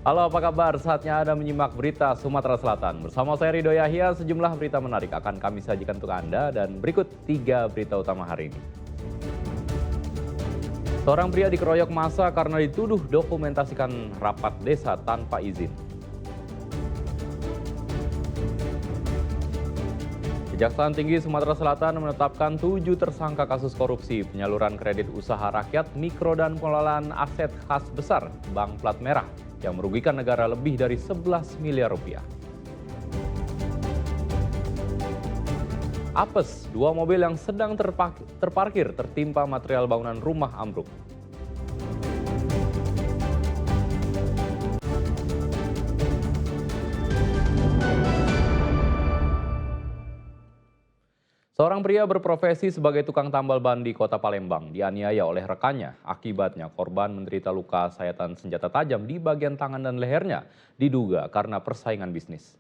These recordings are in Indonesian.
Halo, apa kabar? Saatnya Anda menyimak berita Sumatera Selatan. Bersama saya Ridho Yahya, sejumlah berita menarik akan kami sajikan untuk Anda dan berikut 3 berita utama hari ini. Seorang pria dikeroyok massa karena dituduh dokumentasikan rapat desa tanpa izin. Kejaksaan Tinggi Sumatera Selatan menetapkan 7 tersangka kasus korupsi penyaluran kredit usaha rakyat, mikro dan pengelolaan aset khas besar Bank Plat Merah yang merugikan negara lebih dari 11 miliar rupiah. Apes, 2 mobil yang sedang terparkir tertimpa material bangunan rumah ambruk. Seorang pria berprofesi sebagai tukang tambal ban di kota Palembang dianiaya oleh rekannya. Akibatnya korban menderita luka sayatan senjata tajam di bagian tangan dan lehernya, diduga karena persaingan bisnis.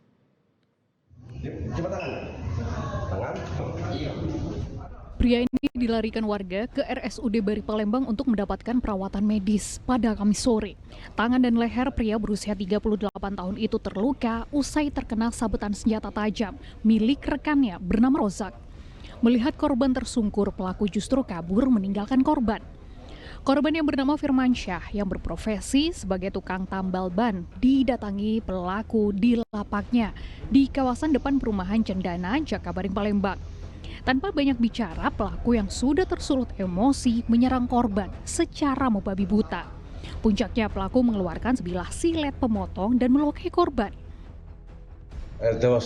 Pria ini dilarikan warga ke RSUD Bari Palembang untuk mendapatkan perawatan medis pada Kamis sore. Tangan dan leher pria berusia 38 tahun itu terluka usai terkena sabetan senjata tajam milik rekannya bernama Rozak. Melihat korban tersungkur, pelaku justru kabur meninggalkan korban. Korban yang bernama Firmansyah yang berprofesi sebagai tukang tambal ban didatangi pelaku di lapaknya di kawasan depan perumahan Cendana, Jakabaring, Palembang. Tanpa banyak bicara, pelaku yang sudah tersulut emosi menyerang korban secara membabi buta. Puncaknya pelaku mengeluarkan sebilah silet pemotong dan melukai korban. Itu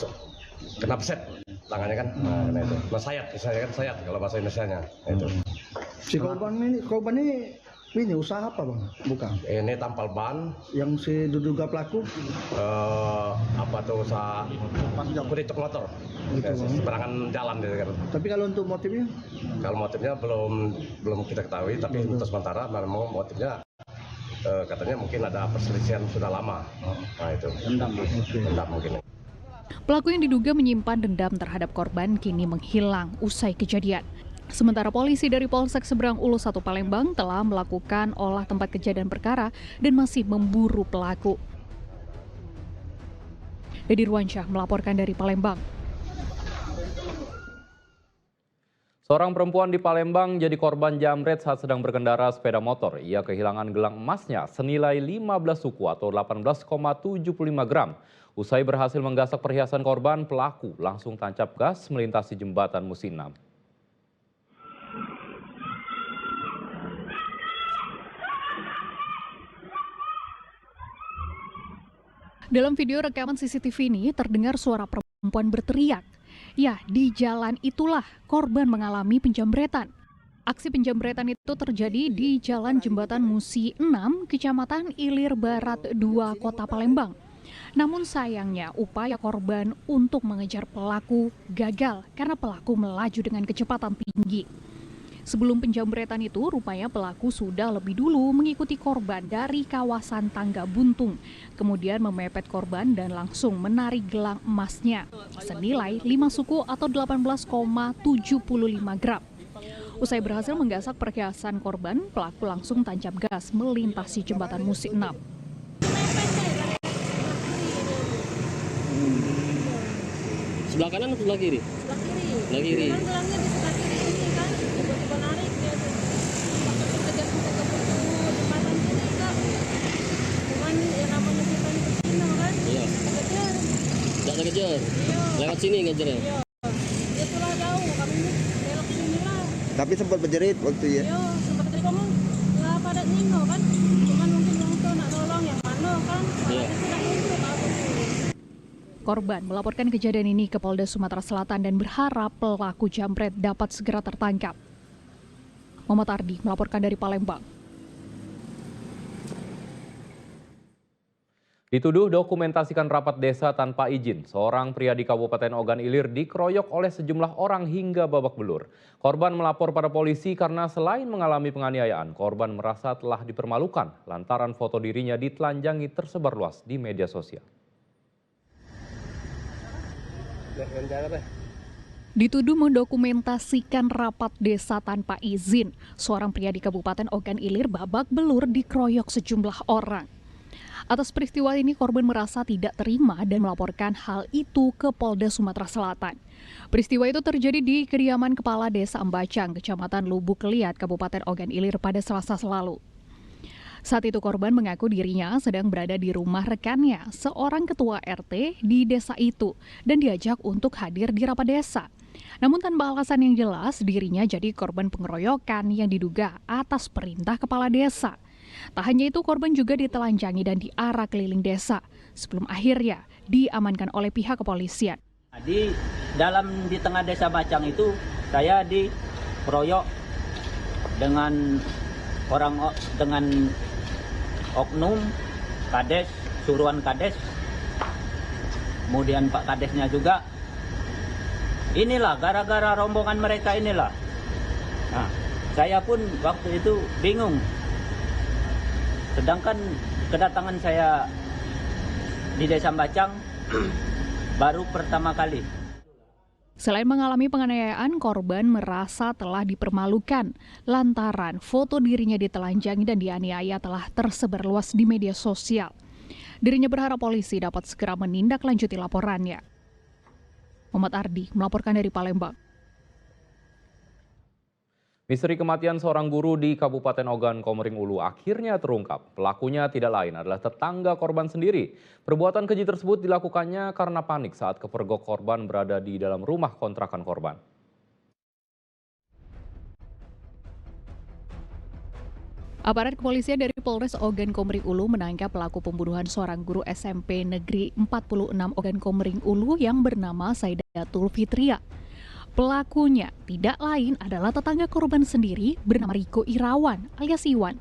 kena peset tangannya kan, nah itu. Nah sayat kan sayat kalau bahasa Indonesianya. Itu. Si korban ini usaha apa bang? Bukan. Ini tampal ban. Yang si diduga pelaku? Apa tuh usaha kudituk motor. Seberangan jalan gitu kan. Tapi kalau untuk motifnya? Kalau motifnya belum kita ketahui, tapi untuk sementara memang motifnya katanya mungkin ada perselisihan sudah lama. Nah itu. Dendam mungkin. Pelaku yang diduga menyimpan dendam terhadap korban kini menghilang usai kejadian. Sementara polisi dari Polsek Seberang Ulus 1 Palembang telah melakukan olah tempat kejadian perkara dan masih memburu pelaku. Dedi Ruansyah melaporkan dari Palembang. Seorang perempuan di Palembang jadi korban jamret saat sedang berkendara sepeda motor. Ia kehilangan gelang emasnya senilai 15 suku atau 18,75 gram. Usai berhasil menggasak perhiasan korban, pelaku langsung tancap gas melintasi jembatan Musi 6. Dalam video rekaman CCTV ini terdengar suara perempuan berteriak. Ya, di jalan itulah korban mengalami penjamretan. Aksi penjamretan itu terjadi di Jalan Jembatan Musi 6, Kecamatan Ilir Barat 2, Kota Palembang. Namun sayangnya upaya korban untuk mengejar pelaku gagal karena pelaku melaju dengan kecepatan tinggi. Sebelum penjamretan itu, rupanya pelaku sudah lebih dulu mengikuti korban dari kawasan Tangga Buntung. Kemudian memepet korban dan langsung menarik gelang emasnya senilai 5 suku atau 18,75 gram. Usai berhasil menggasak perhiasan korban, pelaku langsung tancap gas melintasi jembatan Musi 6. Sebelah kanan atau sebelah kiri? Sebelah kiri. Sebelah kiri. Memang gelangnya di sebelah kiri ini kan, tiba-tiba narik dia tuh. Kejar sampai ke pintu jembatan sini kak. Cuman yang namanya kita ini kesini kan. Iya. Kejar. Tidak kejar. Iya. Lewat sini ngejarnya. Iya. Itulah jauh, kami ini belok sini lah. Tapi sempat berjerit waktu ya? Iya, sempat tadi ngomong lah pada nino kan. Cuman mungkin yang tuh nak tolong yang mana kan. Iya. Tidak untuk apa sih. Korban melaporkan kejadian ini ke Polda Sumatera Selatan dan berharap pelaku jamret dapat segera tertangkap. Muhammad Ardi melaporkan dari Palembang. Dituduh dokumentasikan rapat desa tanpa izin, seorang pria di Kabupaten Ogan Ilir dikeroyok oleh sejumlah orang hingga babak belur. Korban melapor pada polisi karena selain mengalami penganiayaan, korban merasa telah dipermalukan lantaran foto dirinya ditelanjangi tersebar luas di media sosial. Dituduh mendokumentasikan rapat desa tanpa izin, seorang pria di Kabupaten Ogan Ilir babak belur dikeroyok sejumlah orang. Atas peristiwa ini, korban merasa tidak terima dan melaporkan hal itu ke Polda Sumatera Selatan. Peristiwa itu terjadi di kediaman Kepala Desa Embacang, Kecamatan Lubuk Liat, Kabupaten Ogan Ilir pada Selasa lalu. Saat itu korban mengaku dirinya sedang berada di rumah rekannya, seorang ketua RT di desa itu, dan diajak untuk hadir di rapat desa. Namun tanpa alasan yang jelas, dirinya jadi korban pengeroyokan yang diduga atas perintah kepala desa. Tak hanya itu, korban juga ditelanjangi dan diarak keliling desa, sebelum akhirnya diamankan oleh pihak kepolisian. Di tengah desa Bacang itu, saya dikeroyok dengan oknum kades, suruhan kades, kemudian Pak Kadesnya juga. Inilah gara-gara rombongan mereka inilah. Nah, saya pun waktu itu bingung. Sedangkan kedatangan saya di Desa Bacang baru pertama kali. Selain mengalami penganiayaan, korban merasa telah dipermalukan lantaran foto dirinya ditelanjangi dan dianiaya telah tersebar luas di media sosial. Dirinya berharap polisi dapat segera menindaklanjuti laporannya. Muhammad Ardi melaporkan dari Palembang. Misteri kematian seorang guru di Kabupaten Ogan Komering Ulu akhirnya terungkap. Pelakunya tidak lain adalah tetangga korban sendiri. Perbuatan keji tersebut dilakukannya karena panik saat kepergok korban berada di dalam rumah kontrakan korban. Aparat kepolisian dari Polres Ogan Komering Ulu menangkap pelaku pembunuhan seorang guru SMP Negeri 46 Ogan Komering Ulu yang bernama Saidatul Fitria. Pelakunya tidak lain adalah tetangga korban sendiri bernama Riko Irawan alias Iwan.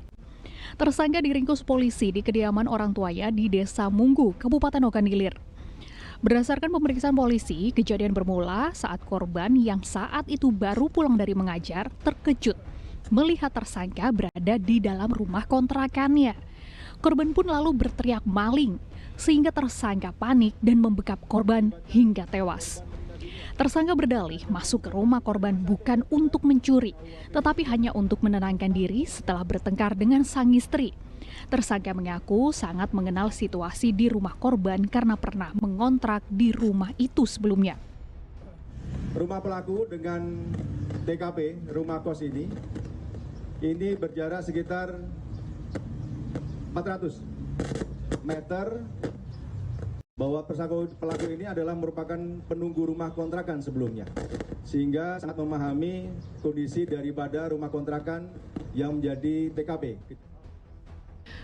Tersangka diringkus polisi di kediaman orang tuanya di Desa Munggu, Kabupaten Ogan Ilir. Berdasarkan pemeriksaan polisi, kejadian bermula saat korban yang saat itu baru pulang dari mengajar terkejut melihat tersangka berada di dalam rumah kontrakannya. Korban pun lalu berteriak maling, sehingga tersangka panik dan membekap korban hingga tewas. Tersangka berdalih masuk ke rumah korban bukan untuk mencuri, tetapi hanya untuk menenangkan diri setelah bertengkar dengan sang istri. Tersangka mengaku sangat mengenal situasi di rumah korban karena pernah mengontrak di rumah itu sebelumnya. Rumah pelaku dengan TKP, rumah kos ini berjarak sekitar 400 meter, bahwa pelaku ini adalah merupakan penunggu rumah kontrakan sebelumnya, sehingga sangat memahami kondisi daripada rumah kontrakan yang menjadi TKP.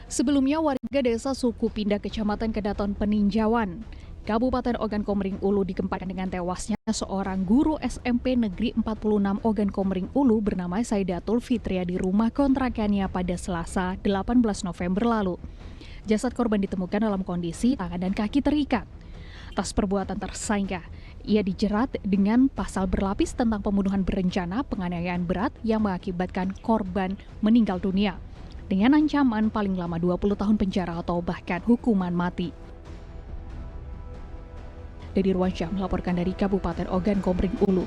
Sebelumnya warga desa Suku Pindah Kecamatan Kedaton Peninjauan, Kabupaten Ogan Komering Ulu digempatkan dengan tewasnya seorang guru SMP Negeri 46 Ogan Komering Ulu bernama Saidatul Fitria di rumah kontrakannya pada Selasa 18 November lalu. Jasad korban ditemukan dalam kondisi tangan dan kaki terikat. Atas perbuatan tersangka, ia dijerat dengan pasal berlapis tentang pembunuhan berencana penganiayaan berat yang mengakibatkan korban meninggal dunia dengan ancaman paling lama 20 tahun penjara atau bahkan hukuman mati. Dedi Ruansyah melaporkan dari Kabupaten Ogan Komering Ulu.